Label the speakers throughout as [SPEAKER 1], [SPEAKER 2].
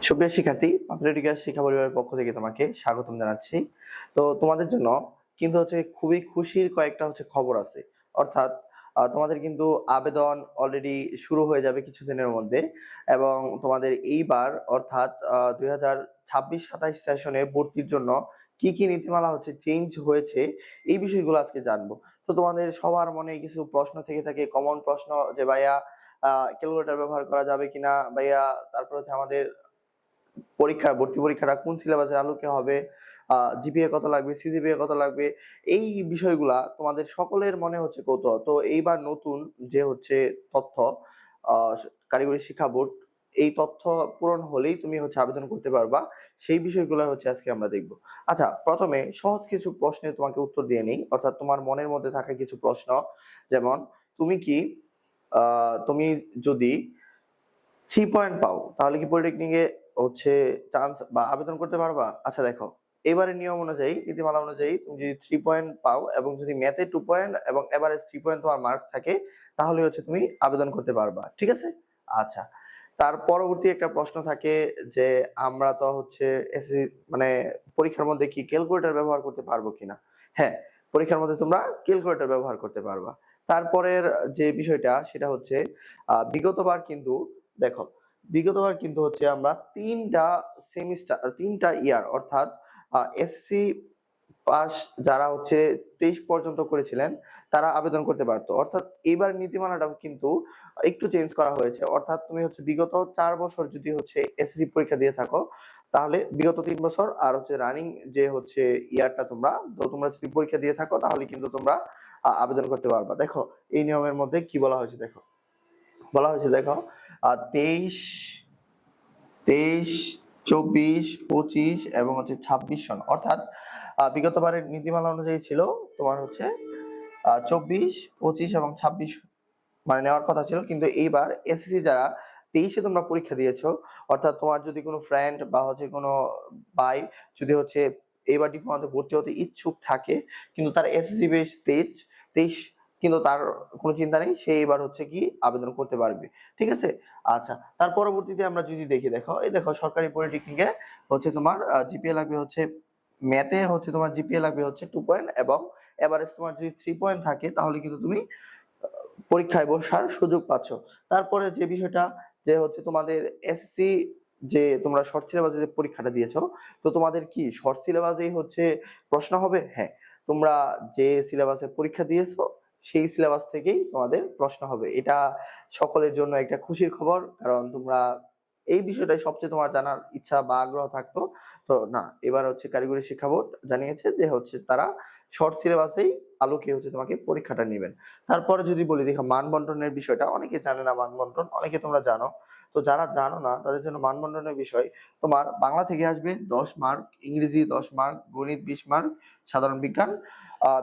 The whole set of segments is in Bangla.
[SPEAKER 1] সুপ্রিয় শিক্ষার্থী, পাবলিক শিক্ষা পরিবারের পক্ষ থেকে তোমাকে স্বাগতম জানাচ্ছি। তো তোমাদের জন্য কিন্তু খুবই খুশির কয়েকটা খবর আছে। অর্থাৎ তোমাদের কিন্তু আবেদন অলরেডি শুরু হয়ে যাবে কিছুদিনের মধ্যে এবং তোমাদের এইবার অর্থাৎ 2026-27 সেশনে ভর্তির জন্য কি নীতিমালা চেঞ্জ হয়েছে এই বিষয়গুলো আজকে জানবো। তো তোমাদের সবার মনে কিছু প্রশ্ন থেকে থাকে, কমন প্রশ্ন যে ভাইয়া ক্যালকুলেটর ব্যবহার করা যাবে কিনা, ভাইয়া তারপর আমাদের ভর্তি পরীক্ষাটা কোন সিলেবাসের আলোকে হবে, জিপিএ কত লাগবে, সিজিপিএ কত লাগবে, এই বিষয়গুলা তোমাদের সকলের মনে কৌতূহল। তো এইবার নতুন যে তথ্য কারিগরি শিক্ষা বোর্ড, এই তথ্য পূরণ হলেই তুমি আবেদন করতে পারবা। সেই বিষয়গুলো আজকে আমরা দেখব। আচ্ছা, প্রথমে সহজ কিছু প্রশ্নের তোমাকে উত্তর দিয়ে নেই, অর্থাৎ তোমার মনের মধ্যে থাকা কিছু প্রশ্ন। যেমন তুমি যদি 3 পয়েন্ট পাও তাহলে কি পলিটেকনিকে চান্স বা আবেদন করতে পারবা? আচ্ছা দেখো, এবারে নিয়ম অনুযায়ী, নীতিমালা অনুযায়ী তুমি যদি 3 পয়েন্ট পাও এবং যদি ম্যাথে 2 পয়েন্ট এবং এভারেজ 3 পয়েন্ট তোমার মার্ক থাকে তাহলে তুমি আবেদন করতে পারবা। ঠিক আছে? আচ্ছা, তার পরবর্তী একটা প্রশ্ন থাকে যে আমরা তো এসএসসি মানে পরীক্ষার মধ্যে কি ক্যালকুলেটর ব্যবহার করতে পারবো কিনা? হ্যাঁ, পরীক্ষার মধ্যে তোমরা ক্যালকুলেটর ব্যবহার করতে পারবা। তারপরের যে বিষয়টা সেটা বিগতবার কিন্তু দেখো, বিগতবার কিন্তু আমরা তিনটা ইয়ার অর্থাৎ এসসি পাস যারা 23 পর্যন্ত করেছিলেন তারা আবেদন করতে পারতো। অর্থাৎ এবার নীতিমালাটা কিন্তু একটু চেঞ্জ করা হয়েছে। অর্থাৎ তুমি বিগত 4 বছর যদি এসএসসি পরীক্ষা দিয়ে থাকো তাহলে বিগত 3 বছর আর রানিং যে ইয়ারটা তোমরা যদি পরীক্ষা দিয়ে থাকো তাহলে কিন্তু তোমরা আবেদন করতে পারবা। দেখো এই নিয়মের মধ্যে কি বলা হয়েছে, দেখো 23, 24, 25 এবং 26 সন। অর্থাৎ বিগতবারের নীতিমালা অনুযায়ী ছিল তোমার 24, 25 এবং 26 মানে নেওয়ার কথা ছিল, কিন্তু এইবার এসএসসি যারা 23-এ তোমরা পরীক্ষা দিয়েছো, অর্থাৎ তোমার যদি কোনো ফ্রেন্ড বা কোনো ভাই যদি এইবার ডিপ্লোমাতে ভর্তি হতে ইচ্ছুক থাকে কিন্তু তার এসএসসি বেস 23 কিন্তু তার কোনো চিন্তা নেই, সে এবার কি আবেদন করতে পারবে। ঠিক আছে? আচ্ছা, তার পরবর্তীতে আমরা যদি দেখো, এই দেখো সরকারি পলিটেকনিকে তোমার জিপিএ লাগবে ম্যাথে তোমার জিপিএ লাগবে 2 পয়েন্ট এবং এভারেজ তোমার যদি 3 পয়েন্ট থাকে তাহলে কিন্তু তুমি পরীক্ষায় বসার সুযোগ পাচ্ছ। তারপরে যে বিষয়টা যে তোমাদের এসএসসি যে তোমরা শর্ট সিলেবাসে যে পরীক্ষাটা দিয়েছো, তো তোমাদের কি শর্ট সিলেবাসেই প্রশ্ন হবে? হ্যাঁ, তোমরা যে সিলেবাসে পরীক্ষা দিয়েছো সেই সিলেবাস থেকেই তোমাদের প্রশ্ন হবে। এটা সকলের জন্য একটা খুশির খবর, কারণ তোমরা এই বিষয়টাই সবচেয়ে তোমার জানার ইচ্ছা বা আগ্রহ থাকতো। তো না, এবার কারিগরি শিক্ষা বোর্ড জানিয়েছে যে তারা শর্ট সিলেবাসেই আলোকে তোমাকে পরীক্ষাটা নেবেন। তারপরে যদি বলি দেখো মানবন্টনের বিষয়টা, অনেকে জানে না মানবন্টন, অনেকে তোমরা জানো। তো যারা জানো না তাদের জন্য মানবন্টনের বিষয়, তোমার বাংলা থেকে আসবে 10 মার্ক, ইংরেজি 10 মার্ক, গণিত 20 মার্ক, সাধারণ বিজ্ঞান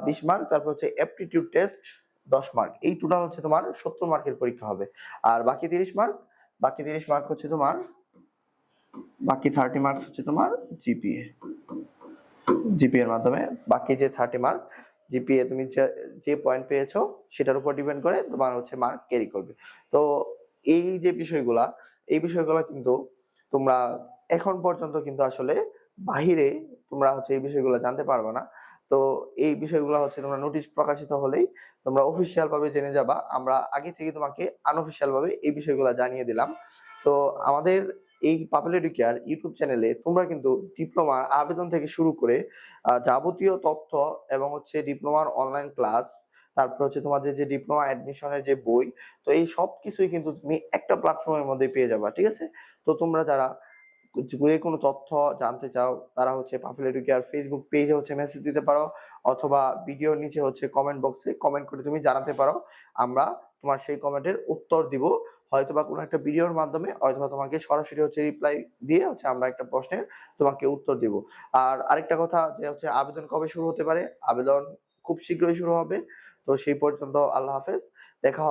[SPEAKER 1] 20 মার্ক, তারপর অ্যাপটিটিউড টেস্ট 10 মার্ক। এই টোটাল তোমার 70 মার্কের পরীক্ষা হবে। আর বাকি 30 মার্ক, তোমার বাকি 30 মার্কস তোমার জিপিএ এর মাধ্যমে বাকি যে 30 মার্ক জিপিএ তুমি যে পয়েন্ট পেয়েছো সেটার উপর ডিপেন্ড করে তোমার মার্ক ক্যারি করবে। তো এই যে বিষয়গুলা, এই বিষয়গুলা কিন্তু তোমরা এখন পর্যন্ত কিন্তু আসলে বাহিরে তোমরা এই বিষয়গুলো জানতে পারবে না। তো এই বিষয়গুলো তোমরা নোটিশ প্রকাশিত হলেই তোমরা অফিসিয়াল ভাবে জেনে যাবা। আমরা আগে থেকে তোমাকে আনঅফিসিয়াল ভাবে এই বিষয়গুলো জানিয়ে দিলাম। তো আমাদের এই পাপুলার এডুকেয়ার ইউটিউব চ্যানেলে তোমরা কিন্তু ডিপ্লোমার আবেদন থেকে শুরু করে যাবতীয় তথ্য এবং ডিপ্লোমার অনলাইন ক্লাস, তারপর তোমাদের যে ডিপ্লোমা অ্যাডমিশনের যে বই, তো এই সব কিছুই কিন্তু তুমি একটা প্ল্যাটফর্মের মধ্যে পেয়ে যাবা। ঠিক আছে? তো তোমরা যারা যে কোনো তথ্য জানতে চাও তারা পাপুলার এডুকেয়ার ফেসবুক পেজে মেসেজ দিতে পারো, অথবা ভিডিওর নিচে কমেন্ট বক্সে কমেন্ট করে তুমি জানাতে পারো। আমরা তোমার সেই কমেন্টের উত্তর দিব, হয়তোবা কোনো একটা ভিডিওর মাধ্যমে, অথবা তোমাকে সরাসরি রিপ্লাই দিয়ে আমরা একটা প্রশ্নের তোমাকে উত্তর দিব। আর আরেকটা কথা যে আবেদন কবে শুরু হতে পারে? আবেদন খুব শীঘ্রই শুরু হবে। তো সেই পর্যন্ত আল্লাহ হাফেজ, দেখা হবে।